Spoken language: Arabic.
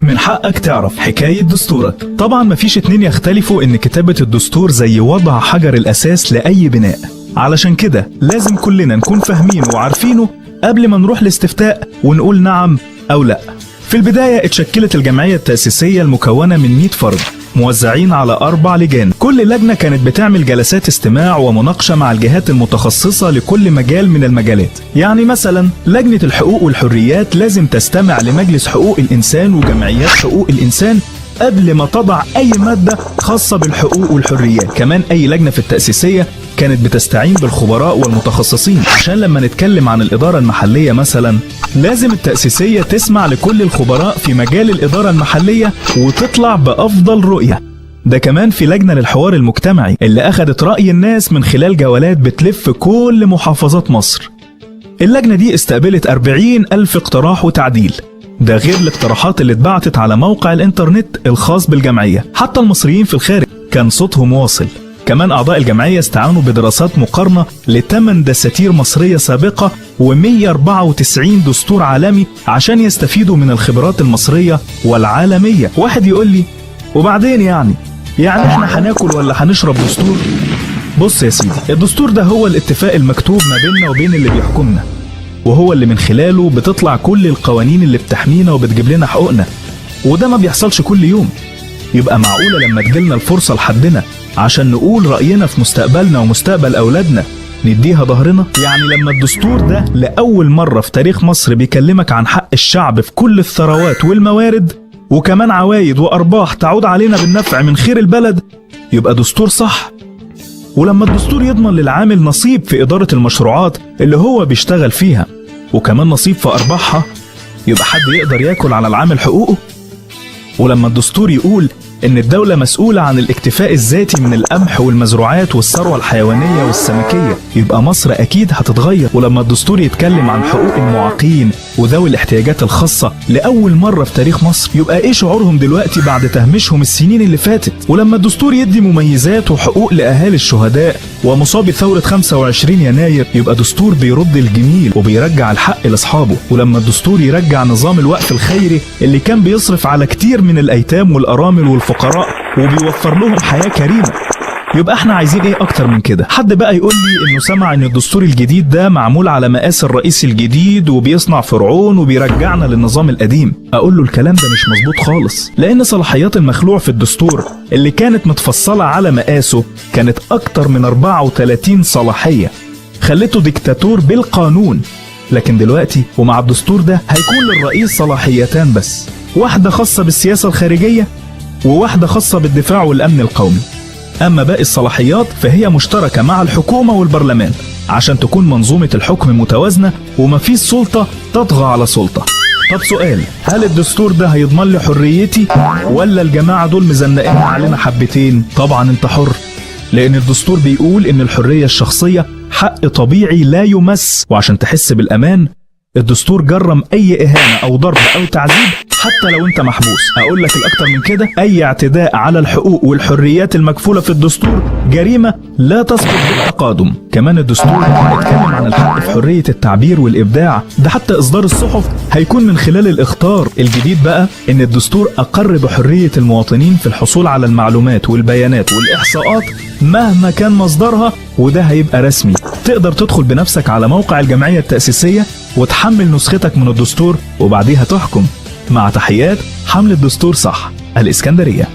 من حقك تعرف حكاية دستورك. طبعا مفيش اتنين يختلفوا ان كتابة الدستور زي وضع حجر الاساس لأي بناء، علشان كده لازم كلنا نكون فاهمينه وعارفينه قبل ما نروح الاستفتاء ونقول نعم او لا. في البداية اتشكلت الجمعية التأسيسية المكونة من 100 فرد موزعين على 4 لجان، كل لجنة كانت بتعمل جلسات استماع ومناقشة مع الجهات المتخصصة لكل مجال من المجالات. يعني مثلا لجنة الحقوق والحريات لازم تستمع لمجلس حقوق الإنسان وجمعيات حقوق الإنسان قبل ما تضع أي مادة خاصة بالحقوق والحريات. كمان أي لجنة في التأسيسية كانت بتستعين بالخبراء والمتخصصين، عشان لما نتكلم عن الإدارة المحلية مثلا لازم التأسيسية تسمع لكل الخبراء في مجال الإدارة المحلية وتطلع بأفضل رؤية. ده كمان في لجنة للحوار المجتمعي اللي أخدت رأي الناس من خلال جولات بتلف كل محافظات مصر. اللجنة دي استقبلت 40,000 اقتراح وتعديل، ده غير الاقتراحات اللي اتبعتت على موقع الانترنت الخاص بالجمعية. حتى المصريين في الخارج كان صوتهم واصل. كمان أعضاء الجمعية استعانوا بدراسات مقارنة ل8 دساتير مصرية سابقة و194 دستور عالمي عشان يستفيدوا من الخبرات المصرية والعالمية. واحد يقول لي وبعدين يعني احنا هناكل ولا هنشرب دستور؟ بص يا سيدي، الدستور ده هو الاتفاق المكتوب ما بيننا وبين اللي بيحكمنا، وهو اللي من خلاله بتطلع كل القوانين اللي بتحمينا وبتجيب لنا حقوقنا، وده ما بيحصلش كل يوم. يبقى معقولة لما تجيلنا الفرصة لحدنا عشان نقول رأينا في مستقبلنا ومستقبل أولادنا نديها ظهرنا؟ يعني لما الدستور ده لأول مرة في تاريخ مصر بيكلمك عن حق الشعب في كل الثروات والموارد وكمان عوايد وأرباح تعود علينا بالنفع من خير البلد، يبقى دستور صح. ولما الدستور يضمن للعامل نصيب في إدارة المشروعات اللي هو بيشتغل فيها وكمان نصيب في أرباحها، يبقى حد يقدر ياكل على العامل حقوقه؟ ولما الدستور يقول إن الدولة مسؤولة عن الاكتفاء الذاتي من القمح والمزروعات والثروة الحيوانية والسمكية، يبقى مصر أكيد هتتغير. ولما الدستور يتكلم عن حقوق المعاقين وذوي الاحتياجات الخاصة لأول مرة في تاريخ مصر، يبقى إيه شعورهم دلوقتي بعد تهميشهم السنين اللي فاتت؟ ولما الدستور يدي مميزات وحقوق لأهالي الشهداء ومصابي ثورة 25 يناير، يبقى دستور بيرد الجميل وبيرجع الحق لأصحابه. ولما الدستور يرجع نظام الوقف الخيري اللي كان بيصرف على كتير من الأيتام والأرامل والفقراء وبيوفر لهم حياة كريمة، يبقى احنا عايزين ايه اكتر من كده؟ حد بقى يقول لي انه سمع ان الدستور الجديد ده معمول على مقاس الرئيس الجديد وبيصنع فرعون وبيرجعنا للنظام القديم. اقول له الكلام ده مش مظبوط خالص، لان صلاحيات المخلوع في الدستور اللي كانت متفصلة على مقاسه كانت اكتر من 34 صلاحية خلته ديكتاتور بالقانون. لكن دلوقتي ومع الدستور ده هيكون للرئيس صلاحيتان بس، واحدة خاصة بالسياسة الخارجية وواحدة خاصة بالدفاع والأمن القومي. أما باقي الصلاحيات فهي مشتركة مع الحكومة والبرلمان عشان تكون منظومة الحكم متوازنة ومفيش سلطة تطغى على سلطة. طب سؤال، هل الدستور ده هيضمن لي حريتي ولا الجماعة دول مزنقين علينا حبتين؟ طبعا انت حر، لأن الدستور بيقول إن الحرية الشخصية حق طبيعي لا يمس. وعشان تحس بالأمان الدستور جرم أي إهانة أو ضرب أو تعذيب حتى لو انت محبوس. اقول لك الاكتر من كده، اي اعتداء على الحقوق والحريات المكفولة في الدستور جريمة لا تسقط بالتقادم. كمان الدستور اتكلم عن الحق في حرية التعبير والابداع، ده حتى اصدار الصحف هيكون من خلال الاخطار. الجديد بقى ان الدستور اقر بحرية المواطنين في الحصول على المعلومات والبيانات والاحصاءات مهما كان مصدرها، وده هيبقى رسمي. تقدر تدخل بنفسك على موقع الجمعية التأسيسية وتحمل نسختك من الدستور وبعديها تحكم. مع تحيات حمل الدستور صح، الإسكندرية.